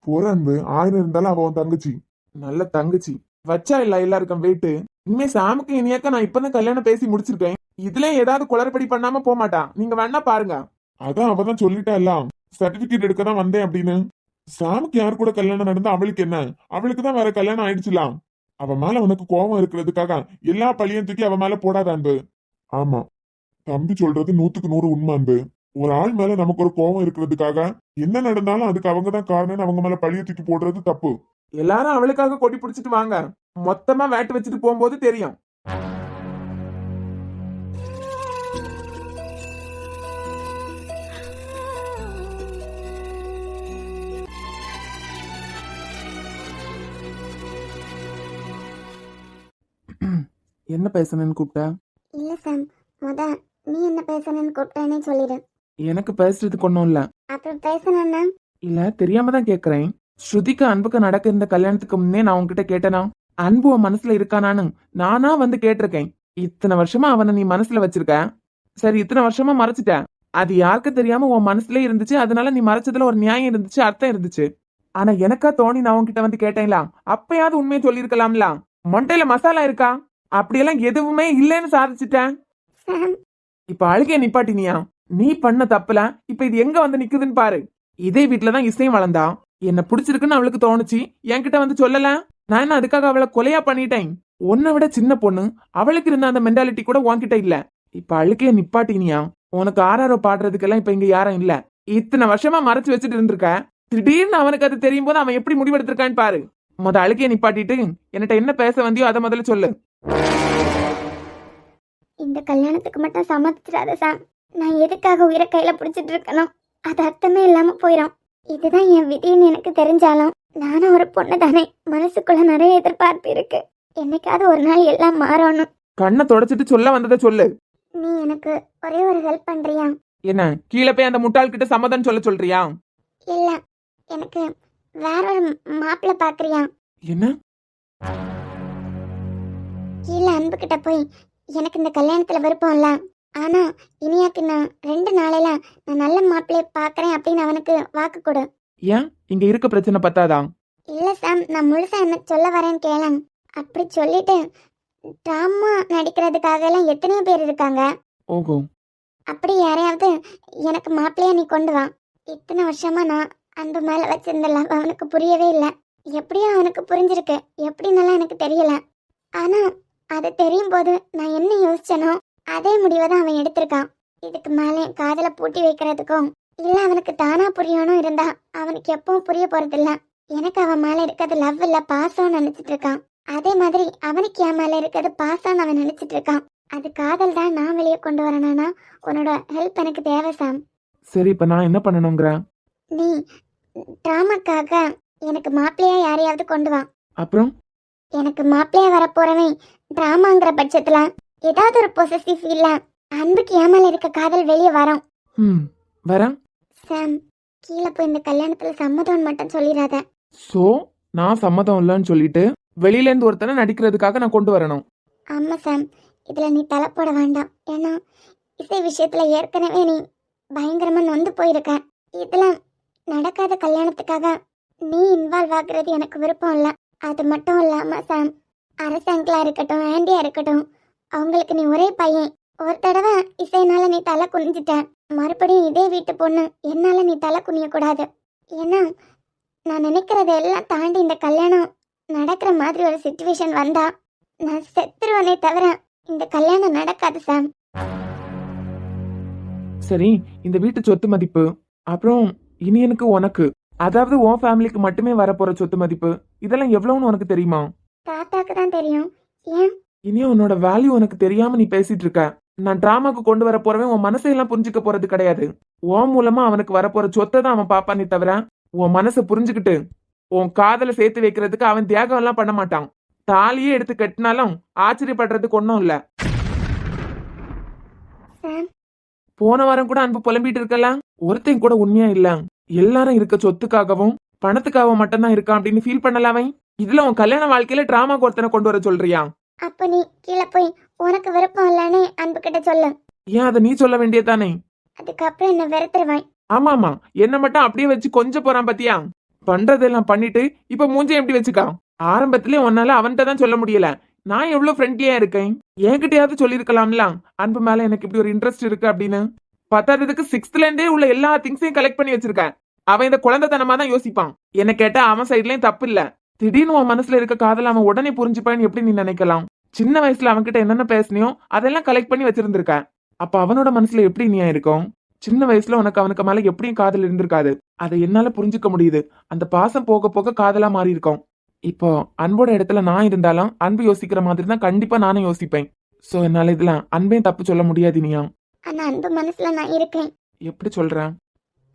போற அன்பு, 1000 இருந்தாலும் அவன் தங்கச்சி. நல்ல தங்கச்சி வச்சா இல்ல எல்லாருக்கும் வெயிட்டு. இனிமே சாமுக்கு இனியாக்க நான் இப்பதான் கல்யாணம் பேசி முடிச்சிருக்கேன். இதுல ஏதாவது குளறுபடி பண்ணாம போக மாட்டான். நீங்க வேணா பாருங்க. அதான் அவதான் சொல்லிட்டா எல்லாம் சர்டிபிகேட் எடுக்க தான் வந்தேன் அப்படின்னு. சாமுக்கு யாரு கூட கல்யாணம் நடந்தா அவளுக்கு என்ன? அவளுக்கு தான் வேற கல்யாணம் ஆயிடுச்சுலாம். அவன் மேல உனக்கு கோபம் இருக்கிறதுக்காக எல்லா பழியும் தூக்கி அவன் மேல போடாத அன்பு. ஆமா, தம்பி சொல்றது 100க்கு 100 உண்மை அன்பு. ஒரு ஆள் மேல நமக்கு ஒரு கோபம் இருக்கிறதுக்காக என்ன நடந்தாலும் அதுக்கு அவங்க தான் காரணம் அவங்க மேல பழிய தூக்கி போடுறது தப்பு. எல்லாரும் அவளுக்காக கொடி பிடிச்சிட்டு வாங்க. மொத்தமா வேட்டு வச்சுட்டு போகும்போது தெரியும். என்ன பேசணும்னு கூப்பிட்ட? இல்ல சாம், நீ என்ன பேசணும்னு கூப்பிட்டானே சொல்லிடு. எனக்கு பேசுறதுக்கு ஒண்ணும் இல்ல. அப்புறம் பேசணும்னா? இல்ல, தெரியாம தான் கேக்குறேன். ஸ்ருதிக்கு அன்புக்கு நடக்க இருந்த கல்யாணத்துக்கு முன்னே நான் உன்கிட்ட கேட்டேனா அன்பு உன் மனசுல இருக்கானான்னு? நானா வந்து கேட்டிருக்கேன். இத்தனை வருஷமா அவனை நீ மனசுல வச்சிருக்க. சரி, இத்தனை வருஷமா மறைச்சிட்ட. அது யாருக்கு தெரியாம உன் மனசுலயே இருந்துச்சு. அதனால நீ மறைச்சதுல ஒரு நியாயம் இருந்துச்சு, அர்த்தம் இருந்துச்சு. ஆனா எனக்கா தோணி நான் உன்கிட்ட வந்து கேட்டேன்ல, அப்பயாவது உண்மையை சொல்லிருக்கலாம்ல. மொண்டையில மசாலா இருக்கா? அப்படியெல்லாம் எதுவுமே இல்லைன்னு சாதிச்சுட்டேன். இப்ப அழுகைய நிப்பாட்டினியா? நீ பண்ண தப்புல இப்ப இது எங்க வந்து நிக்குதுன்னு பாரு. இதே வீட்டுலதான் இசையும் வளர்ந்தா. என்ன பிடிச்சிருக்குன்னு அவளுக்கு தோணுச்சு, என்கிட்ட வந்து சொல்லல. நான் என்ன அதுக்காக அவளை கொலையா பண்ணிட்டேன்? உன்னை விட சின்ன பொண்ணு, அவளுக்கு இருந்த அந்த மென்டாலிட்டி கூட உன்கிட்ட இல்ல. இப்ப அழுகைய நிப்பாட்டினியா? உனக்கு ஆறாரோ பாடுறதுக்கெல்லாம் இப்ப இங்க யாரும் இல்ல. இத்தனை வருஷமா மறைச்சு வச்சுட்டு இருந்திருக்க. திடீர்னு அவனுக்கு அது தெரியும் போது அவன் எப்படி முடிவெடுத்திருக்கான்னு பாரு. அழுகைய நிப்பாட்டிட்டு என்கிட்ட என்ன பேச வந்தியோ அதை முதல்ல சொல்லு. இந்த கல்யாணத்துக்கு மட்டும் சம்மதிச்சிடாத சாம். நான் எதுக்காக உயிரை கையில பிடிச்சிட்டு இருக்கணும்? அது அர்த்தமே இல்லாம போயிடும். இதுதான் என் விதின்னு எனக்கு தெரிஞ்சாலும் நானும் ஒரு பொண்ணு தானே. மனசுக்குள்ள நிறைய எதிர்பார்ப்பு இருக்கு. என்னைக்காவது ஒரு நாள் எல்லாம் மாறணும். கண்ணை தொடச்சிட்டு சொல்ல வந்ததை சொல்லு. நீ எனக்கு ஒரே ஒரு ஹெல்ப் பண்றியா? என்ன, கீழே போய் அந்த முட்டாள் கிட்ட சம்மதம் சொல்ல சொல்றியா? இல்ல, எனக்கு வேற ஒரு மாப்பிள்ளை பாக்குறியா? என்ன? கீழே அன்பு கிட்ட போய் எனக்கு இந்த கல்யாணத்துல விருப்பம் இல்ல, ஆனா இனியாக்கு நான் 2 நாளையில நான் நல்ல மாப்பிள்ளைய பாக்குறேன் அப்படின்னு அவனுக்கு வாக்கு கொடு. ஏன், இங்க இருக்க பிரச்சனை பத்தாதான்? இல்ல சாம், நான் முழுசா என்ன சொல்ல வரேன்னு கேளேன். அப்படி சொல்லிட்டு டிராமா நடிக்கிறதுக்காக எல்லாம் எத்தனையோ பேர் இருக்காங்க. ஓஹோ. அப்படி யாரையாவது எனக்கு மாப்பிள்ளையா நீ கொண்டு வா. இத்தனை வருஷமா நான் அன்பு மேல வச்சிருந்த லவ் அவனுக்கு புரியவே இல்லை. எப்படியோ அவனுக்கு புரிஞ்சிருக்கு, எப்படின்னெல்லாம் எனக்கு தெரியல. ஆனா அது தெரியும் போது நான் என்ன யோசிச்சனோ அதே முடிவை தான் அவன் எடுத்திருக்கான். இதுக்கு மேலே காதலை பூட்டி வைக்கிறதுக்கும் இல்ல அவனுக்கு தானா புரியணும் இருந்தா அவனுக்கு எப்பவும் புரிய போறதில்ல. எனக்கு அவன் மேல இருக்கிறது லவ் இல்ல, பாசம்னு நினைச்சிட்டு இருக்கான். அதே மாதிரி அவனுக்கு என் மேல இருக்கிறது பாசம்னு அவன் நினைச்சிட்டு இருக்கான். அது காதல் தான் நான் வெளியே கொண்டு வரணும்னா உன்னோட ஹெல்ப் எனக்கு தேவை சாம். சரி, இப்ப நான் என்ன பண்ணணுங்கிற? நீ டிராமாக்காக எனக்கு மாப்பிள்ளையா யாரையாவது கொண்டு வா. அப்புறம் எனக்கு மாப்பிள்ளையா வரப்போறவன் டிராமாங்கிற பட்சத்துல ஏதாவது ஒரு பொசசிவ் ஃபீல்ல அன்புக்கு ஏமால இருக்க காதல் வெளியே வரும். வரேன். சாம், கீழே போய் இந்த கல்யாணத்துல சம்மதம் மட்டும் சொல்லிடாத. சோ நான் சம்மதம் இல்லைன்னு சொல்லிட்டு வெளியில இருந்து ஒருத்தனை நடிக்கிறதுக்காக நான் கொண்டு வரணும். ஆமா சாம், இதுல நீ தலை போட வேண்டாம். ஏன்னா இசை விஷயத்துல ஏற்கனவே நீ பயங்கரமா நொந்து போயிருக்க. இதுல நடக்காத கல்யாணத்துக்காக நீ இன்வால்வ் ஆகுறது எனக்கு விருப்பம் இல்லை. அது மட்டும் இல்லாம சாம், அரசாங்களா இருக்கட்டும், ஆண்டியா இருக்கட்டும், அவங்களுக்கு நீ ஒரே பையன். ஒரு தடவை இசைனால நீ தலை குனிஞ்சிட்ட, மறுபடியும் இதே வீட்டு பொண்ணு என்னால நீ தலை குனிய கூடாது. ஏன்னா நான் நினைக்கிறத எல்லாம் தாண்டி இந்த கல்யாணம் நடக்கிற மாதிரி ஒரு சுச்சுவேஷன் வந்தா நான் செத்துருவனே தவிர இந்த கல்யாணம் நடக்காது சாம். சரி, இந்த வீட்டு சொத்து மதிப்பு, அப்புறம் இனி எனக்கு உனக்கு, அதாவது உன் ஃபேமிலிக்கு மட்டுமே வரப்போற சொத்து மதிப்பு, இதெல்லாம் எவ்வளவுன்னு உனக்கு தெரியுமா? தாத்தாக்கு தான் தெரியும். ஏன்? இனி உன்னோட வேல்யூ உனக்கு தெரியாம நீ பேசிட்டு இருக்க. நான் டிராமாக்கு கொண்டு வர போறவன் உன் மனசையெல்லாம் புரிஞ்சுக்க போறது கிடையாது. உன் மூலமா அவனுக்கு வரப்போற சொத்தை தான் அவன் பாப்பானே தவிர உன் மனசை புரிஞ்சுக்கிட்டு உன் காதலை சேர்த்து வைக்கிறதுக்கு அவன் தியாகம் எல்லாம் பண்ண மாட்டான். தாலியே எடுத்து கட்டினாலும் ஆச்சரியப்படுறதுக்கு ஒன்றும் இல்ல. சாம், போன வாரம் கூட அன்பு புலம்பிட்டு இருக்கல, ஒருத்தையும் கூட உண்மையா இல்ல. எல்லாரும் இருக்க சொத்துக்காகவும் பணத்துக்காகவும் மட்டும்தான் இருக்கான் அப்படின்னு ஃபீல் பண்ணலாமே. இதுல உன் கல்யாண வாழ்க்கையில டிராமாக்கு ஒருத்தனை கொண்டு வர சொல்றியா? அப்ப நீ கீழே போய் உனக்கு விருப்பம் இல்லைன்னு அன்பு கிட்ட சொல்லு. ஏன் அதை நீ சொல்ல வேண்டியதானே? அதுக்கப்புறம் என்ன வெறுத்துருவான். ஆமாமா, என்ன மட்டும் அப்படியே வச்சு கொஞ்சம் போறான் பாத்தியா? பண்றதெல்லாம் பண்ணிட்டு இப்ப மூஞ்ச எப்படி வச்சுக்கா? ஆரம்பத்திலே உன்னால அவன்கிட்ட தான் சொல்ல முடியல. நான் எவ்வளவு ஃப்ரெண்ட்லியா இருக்கேன், என்கிட்டயாவது சொல்லிருக்கலாம்ல அன்பு மேல எனக்கு இப்படி ஒரு இன்ட்ரெஸ்ட் இருக்கு அப்படின்னு. பத்தாததுக்கு 6th இருந்தே உள்ள எல்லா திங்ஸையும் கலெக்ட் பண்ணி வச்சிருக்கேன். அவன் இந்த குழந்தைத்தனமா தான் யோசிப்பான். என்ன கேட்டா அவன் சைட்லயும் தப்பு இல்ல. திடீர்னு உன் மனசுல இருக்க காதல் அவன் உடனே புரிஞ்சுப்பான்னு எப்படி நீ நினைக்கலாம்? சின்ன வயசுல அவன்கிட்ட என்னென்ன பேசினியோ அதெல்லாம் கலெக்ட் பண்ணி வச்சிருந்திருக்க. அப்ப அவனோட மனசுல எப்படி நீ இருக்கும்? சின்ன வயசுல உனக்கு அவனுக்கு மேல எப்படியும் காதல் இருந்திருக்காது. அதை என்னால புரிஞ்சுக்க முடியுது. அந்த பாசம் போக போக காதலா மாறி இருக்கும். இப்போ அன்போட இடத்துல நான் இருந்தாலும் அன்பு யோசிக்கிற மாதிரி தான் கண்டிப்பா நானும் யோசிப்பேன். சோ என்னால இதுல அன்பையும் தப்பு சொல்ல முடியாது இனியா. ஆனா அன்பு மனசுல நான் இருக்கேன். எப்படி சொல்றேன்?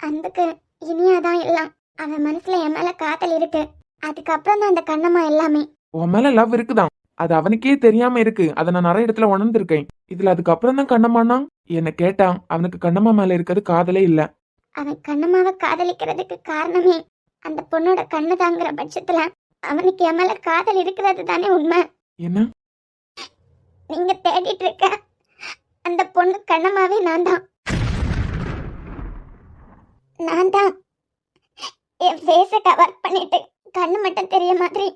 அன்புக்கு இனியாதான் எல்லாம். அவன் மனசுல என் மேல காதல் இருக்கு. அதுக்கப்புறம் தான் அந்த கண்ணம்மா எல்லாமே. உன் மேல லவ் இருக்குதான், அது அவனுக்கே தெரியாம இருக்கு. அதை நான் நிறைய இடத்துல உணர்ந்திருக்கேன். இதுல அதுக்கப்புறம் தான் கண்ணம்மானா என்ன கேட்டா அவனுக்கு கண்ணம்மா மேல இருக்கிறது காதலே இல்ல. அவன் கண்ணம்மாவை காதலிக்கிறதுக்கு காரணமே அந்த பொண்ணோட கண்ணு தாங்கிற பட்சத்துல அவனுக்கு என் மேல காதல் இருக்கிறது தானே உண்மை. என்ன நீங்க தேடிட்டு இருக்க அந்த பொண்ணு கண்ணம்மாவே நான் தான். நான் தான் என் ஃபேஸை கவர் பண்ணிட்டு கண்ணு மட்டும் தெரிய மாதிரி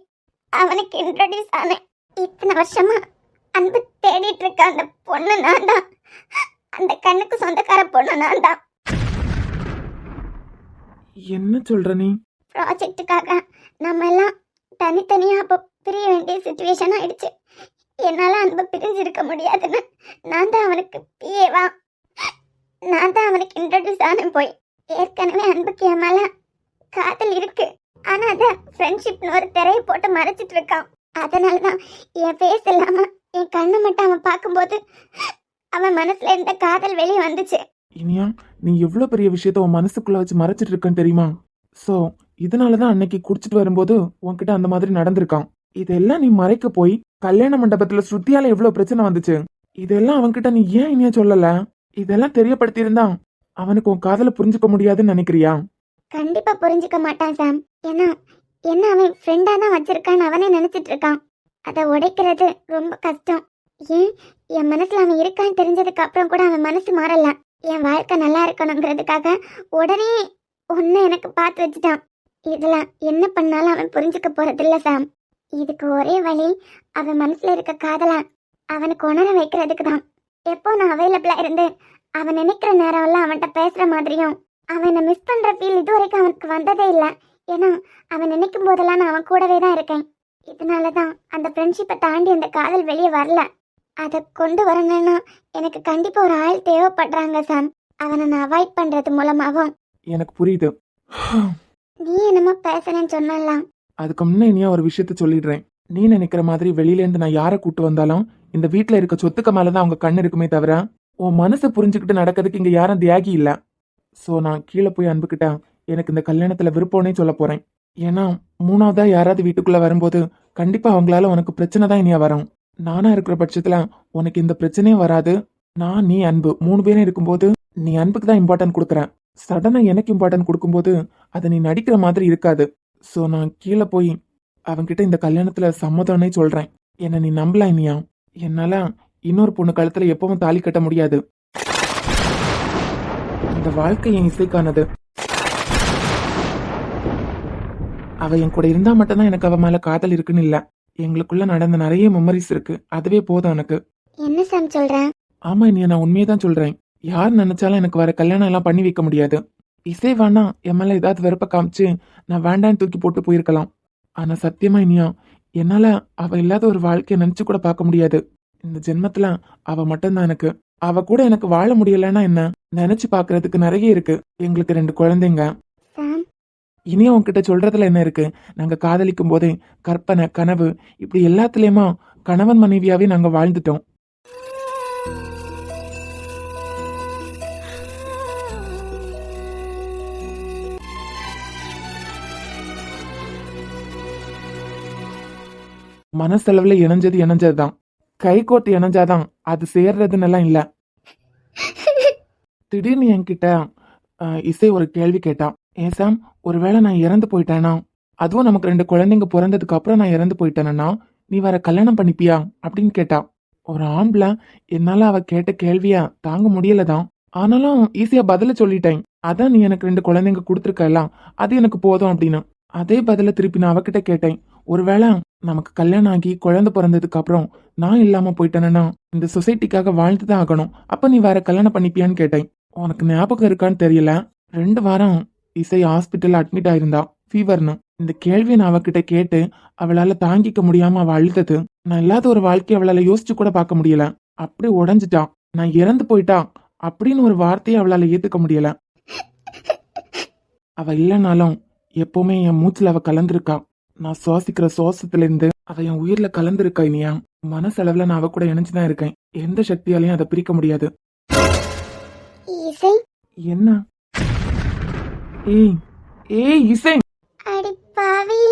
அவனுக்கு இன்ட்ரோடியூஸ் ஆனேன். இத்தனை வருஷமா அன்பு தேடிட்டு இருக்க அந்த பொண்ணு நான் தான். அந்த கண்ணுக்கு சொந்தக்கார பொண்ணு நான் தான். என்ன சொல்ற நீ? ப்ராஜெக்டுக்காக நம்ம எல்லாம் தனித்தனியா அப்போ பிரிய வேண்டிய சுச்சுவேஷன் ஆயிடுச்சு. என்னால அன்பு பிரிஞ்சிருக்க முடியாதுன்னு நான் தான் அவனுக்கு பிஏவா, நான் தான் அவனுக்கு இன்ட்ரோடியூஸ் ஆனேன். போய் ஏற்கனவே அன்புக்கு என் மேல காதல் இருக்கு. ஆனா அத ஃப்ரெண்ட்ஷிப்னு ஒரு திரையை போட்டு மறைச்சிட்டு இருக்கான். அதனாலதான் என் ஃபேஸ் இல்லாம என் கண்ணு மட்டும் அவன் பார்க்கும்போது அவன் மனசுல இருந்த காதல் வெளியே வந்துச்சு. இனியா, நீ எவ்வளவு பெரிய விஷயத்த உன் மனசுக்குள்ள வச்சு மறைச்சிட்டு இருக்கன்னு தெரியுமா? சோ இதனாலதான் அன்னைக்கு குடிச்சிட்டு வரும்போது உன்கிட்ட அந்த மாதிரி நடந்திருக்கான். இதெல்லாம் நீ மறைக்க போய் கல்யாண மண்டபத்துல ஸ்ருத்தியால எவ்வளவு பிரச்சனை வந்துச்சு. இதெல்லாம் அவன்கிட்ட நீ ஏன் இனியா சொல்லல? இதெல்லாம் தெரியப்படுத்தி இருந்தா அவனுக்கு உன் காதல புரிஞ்சுக்க முடியாதுன்னு நினைக்கிறியா? கண்டிப்பா புரிஞ்சுக்க மாட்டான் சாம். ஏன்னா என்ன அவன் ஃப்ரெண்டா தான் வச்சிருக்கான்னு அவனே நினைச்சிட்டு இருக்கான். அதை உடைக்கிறது ரொம்ப கஷ்டம். ஏன் என் மனசுல அவன் இருக்கான்னு தெரிஞ்சதுக்கு அப்புறம் கூட அவன் மனசு மாறல. என் வாழ்க்கை நல்லா இருக்கணுங்கிறதுக்காக உடனே ஒன்னு எனக்கு பார்த்து வச்சுட்டான். இதுல என்ன பண்ணாலும் அவன் புரிஞ்சுக்க போறதில்ல சாம். இதுக்கு ஒரே வழி அவன் மனசுல இருக்க காதல அவனுக்கு உணர வைக்கிறதுக்கு தான். எப்போ நான் அவைலபிளா இருந்து அவன் நினைக்கிற நேரம்லாம் அவன்கிட்ட பேசுற மாதிரியும் அவனை மிஸ் பண்ற ஃபீல் இது வரைக்கும் அவனுக்கு வந்ததே இல்லை. ஏன்னா அவன் நினைக்கும் போதெல்லாம் நான் அவன் கூடவே தான் இருக்கேன். இதனாலதான் அந்த ஃப்ரெண்ட்ஷிப்பை தாண்டி அந்த காதல் வெளியே வரல. அதை கொண்டு வரணும்னா எனக்கு கண்டிப்பா ஒரு ஆள் தேவைப்படுறாங்க சாம். அவனை நான் அவாய்ட் பண்றது மூலமாவும். எனக்கு புரியுது. நீ என்னமோ பேசுறேன்னு சொன்னலாம். அதுக்கு முன்ன இனியா ஒரு விஷயத்த சொல்லிடுறேன். நீ நினைக்கிற மாதிரி வெளியில இருந்து நான் யாரை கூட்டு வந்தாலும் இந்த வீட்டுல இருக்க சொத்துக்க மேலதான் அவங்க கண்ணு இருக்குமே தவிர உன் மனசை புரிஞ்சுக்கிட்டு நடக்கிறதுக்கு இங்க யாரும் தியாகி இல்ல. சோ நான் கீழே போய் அன்புக்கிட்ட எனக்கு இந்த கல்யாணத்துல விருப்பம்னே சொல்ல போறேன். ஏன்னா மூணாவதா யாராவது வீட்டுக்குள்ள வரும்போது கண்டிப்பா அவங்களால உனக்கு பிரச்சனை தான் இனியா வரும். நானா இருக்கிற பட்சத்துல உனக்கு இந்த பிரச்சனையே வராது. நான் நீ அன்பு 3 பேரும் இருக்கும்போது நீ அன்புக்கு தான் இம்பார்ட்டன்ட் கொடுக்குற. சடனா எனக்கு இம்பார்ட்டன்ட் கொடுக்கும்போது அதை நீ நடிக்கிற மாதிரி இருக்காது. ஸோ நான் கீழே போய் அவன்கிட்ட இந்த கல்யாணத்துல சம்மதம்னே சொல்றேன். என்ன நீ நம்பலாம் இனியா. என்னால இன்னொரு பொண்ணு கழுத்துல எப்பவும் தாலி கட்ட முடியாது. இந்த வாழ்க்கை என் இசைக்கானது. அவ என் கூட இருந்தா மட்டும்தான் எனக்கு அவ மேல காதல் இருக்குன்னு இல்ல. எங்களுக்குள்ள நடந்த நிறைய மெமரிஸ் இருக்கு. அதுவே போதும் எனக்கு. என்ன சாம் சொல்ற? ஆமா இனியா, நான் உண்மையை தான் சொல்றேன். யார் நினைச்சாலும் எனக்கு வர கல்யாணம் எல்லாம் பண்ணி வைக்க முடியாது. இசை வேணா என் மேல ஏதாவது வெறுப்ப காமிச்சு நான் வேண்டான்னு தூக்கி போட்டு போயிருக்கலாம். ஆனா சத்தியமா இனியா, என்னால அவ இல்லாத ஒரு வாழ்க்கையை நினைச்சு கூட பார்க்க முடியாது. இந்த ஜென்மத்துல அவ மட்டும்தான் எனக்கு. அவ கூட எனக்கு வாழ முடியலன்னா என்ன, நினைச்சு பாக்குறதுக்கு நிறைய இருக்கு. எங்களுக்கு 2 குழந்தைங்க. சாம், இனியும் உன்கிட்ட சொல்றதுல என்ன இருக்கு? நாங்க காதலிக்கும் போதே கற்பனை கனவு இப்படி எல்லாத்துலயுமா கணவன் மனைவியாவே நாங்க வாழ்ந்துட்டோம். மனசளவுல இணைஞ்சதுதான். கை கோர்த்து இணைஞ்சாதான் அது சேர்றதுன்னு எல்லாம் இல்ல. திடீர்னு என்கிட்ட இசை ஒரு கேள்வி கேட்டான். ஏன் சாம், ஒருவேளை நான் இறந்து போயிட்டேனா, அதுவும் நமக்கு 2 குழந்தைங்க பிறந்ததுக்கு அப்புறம் நான் இறந்து போயிட்டேனா நீ வேற கல்யாணம் பண்ணிப்பியா அப்படின்னு கேட்டா. ஒரு ஆம்பளை என்னால அவ கேட்ட கேள்வியா தாங்க முடியலதான். ஆனாலும் ஈஸியா பதில சொல்லிட்டேன். அதான் நீ எனக்கு 2 குழந்தைங்க கொடுத்துருக்கலாம், அது எனக்கு போதும் அப்படின்னு. அதே பதில திருப்பி நான் அவகிட்ட கேட்டேன். ஒருவேளை நமக்கு கல்யாணம் ஆகி குழந்தை பிறந்ததுக்கு அப்புறம் நான் இல்லாம போயிட்டேன்னா இந்த சொசைட்டிக்காக வாழ்ந்துதான் ஆகணும், அப்ப நீ வேற கல்யாணம் பண்ணிப்பியான்னு கேட்டேன். உனக்கு ஞாபகம் இருக்கான்னு தெரியல, 2 வாரம் இசை ஹாஸ்பிட்டல் அட்மிட் ஆயிருந்தா ஃபீவர்னு. இந்த கேள்வியை நான் அவகிட்ட கேட்டு அவளால தாங்கிக்க முடியாம அவ அழுதது. நான் இல்லாத ஒரு வாழ்க்கையை அவளால யோசிச்சு கூட பார்க்க முடியல. அப்படி உடஞ்சிட்டா. நான் இறந்து போயிட்டா அப்படின்னு ஒரு வார்த்தையை அவளால ஏத்துக்க முடியல. அவ இல்லைனாலும் எப்பவுமே என் மூச்சுல அவ கலந்துருக்கா. நான் சுவாசிக்கிற சுவாசத்துல இருந்து அவ என் உயிர்ல கலந்துருக்கா இனியா. மனசளவுல நான் அவ கூட இணைஞ்சுதான் இருக்கேன். எந்த சக்தியாலையும் அதை பிரிக்க முடியாது. இசை, என்ன? ஏய் ஏய் இசை, அடி பாவி.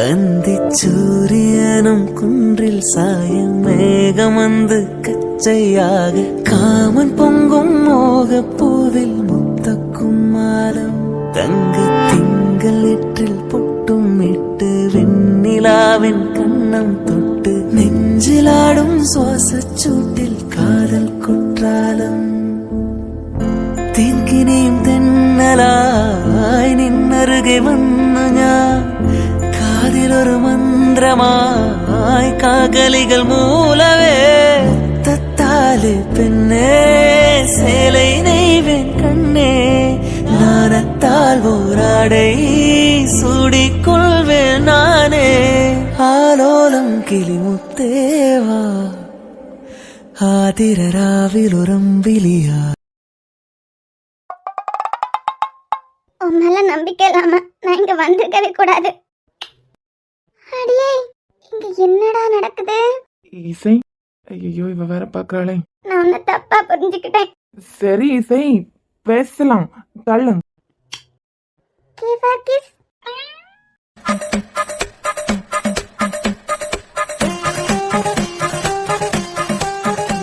அந்தி சூரியனும் குன்றில் சாயும் மேகம் வந்து கச்சையாக காமன் பொங்கும் மோக பூவில் முத்தக்கும் மாலம் தங்க திங்கள் எற்றில் பொட்டும் இட்டு வெண்ணிலாவின் கண்ணம் தொட்டு நெஞ்சிலாடும் சுவாசச் சூட்டில் காதல் குற்றாலம் തേക്കിനെയും തെന്നലായി നിന്നരുകെ വന്നു ഞാൻ കാതിലൊരു മന്ത്രമായി കാകലികൾ മൂലവേ തത്താല് പെണ്ണേ சேலை நெய்வேன் கண்ணே நாணத்தால் போராடை சூடிக்கொள்வேன் நானே ஆலோலம் கிளிமுத்தேவா ஆதிரராவிலுரம்பிலியா. உன் மேல நம்பிக்கை இல்லாம நான் இங்க வந்திருக்கவே கூடாது. அடியே, இங்க என்னடா நடக்குது? இசை, ஐயோ இவ வேற பாக்குறாளே. நான் உன்னை தப்பா புரிஞ்சுக்கிட்டேன். சரி இசை, பேசலாம், தள்ளு. Give a kiss.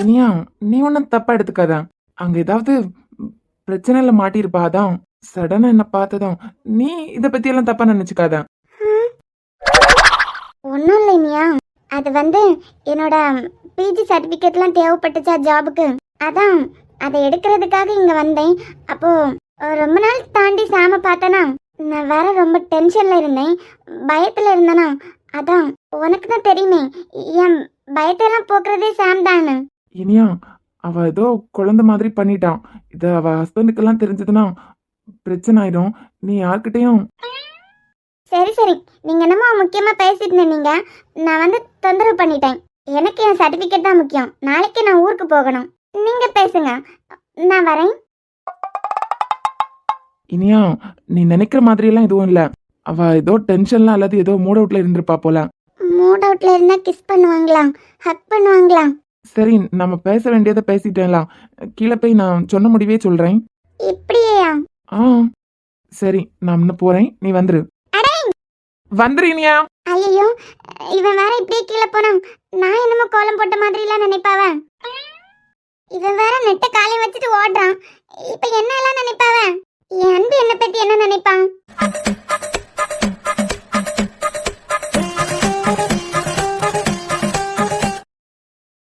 இனியா, நீ ஒன்னும் தப்பா எடுத்துக்காத. அங்க ஏதாவது பிரச்சனைல மாட்டிருப்பா, அதான் சடனா என்ன பார்த்ததும் நீ இத பத்தி எல்லாம் தப்பா நினைச்சுக்காத. ஒன்றும் இல்லை இனியா, அது என்னோட பிஜி சர்டிஃபிகேட்லாம் தேவைப்பட்டுச்சா ஜாபுக்கு, அதான் அதை எடுக்கிறதுக்காக இங்கே வந்தேன். அப்போ ரொம்ப நாள் தாண்டி சாம பார்த்தனா, நான் வேற ரொம்ப டென்ஷனில் இருந்தேன், பயத்தில் இருந்தேனா, அதான் உனக்கு தான் தெரியுமே என் பயத்தெல்லாம் போக்குறதே சாம் தானு. இனியா, அவ ஏதோ குழந்தை மாதிரி பண்ணிட்டான். இத அவ ஹஸ்பண்டுக்கெல்லாம் தெரிஞ்சதுன்னா பிரச்சனை ஆயிடும். நீ யார்கிட்டயும். சரி சரி, நீங்கள் என்னமோ முக்கியமாக பேசிட்டு இருந்தீங்க, நான் தொந்தரவு பண்ணிட்டேன். எனக்கு என் சர்டிஃபிகேட் தான் முக்கியம். நாளைக்கு நான் ஊருக்கு போகணும். நீங்கள் பேசுங்க, நான் வரேன். இனியா, நீ நினைக்கிற மாதிரி எல்லாம் எதுவும் இல்ல. அவ ஏதோ டென்ஷன்லாம் அல்லது ஏதோ மூட் அவுட்ல இருந்திருப்பா போல. மூட் அவுட்ல இருந்தா கிஸ் பண்ணுவாங்களா, ஹக் பண்ணுவாங்களா? சரி, நம்ம பேச வேண்டியதை பேசிட்டேலாம். கீழே போய் நான் சொன்ன முடிவே சொல்றேன். இப்படியா? ஆ சரி, நான் இன்னும் போறேன், நீ வந்துரு. வந்துடுறியா? ஐயோ, இவன் வேற இப்படியே கீழே போனான். நான் என்னமோ கோலம் போட்ட மாதிரி எல்லாம் நினைப்பாவன். இவன் வேற நெட்ட காலையும் வச்சுட்டு ஓடுறான். இப்ப என்ன எல்லாம் நினைப்பாவன்? என் அன்பு என்ன பத்தி என்ன நினைப்பான்?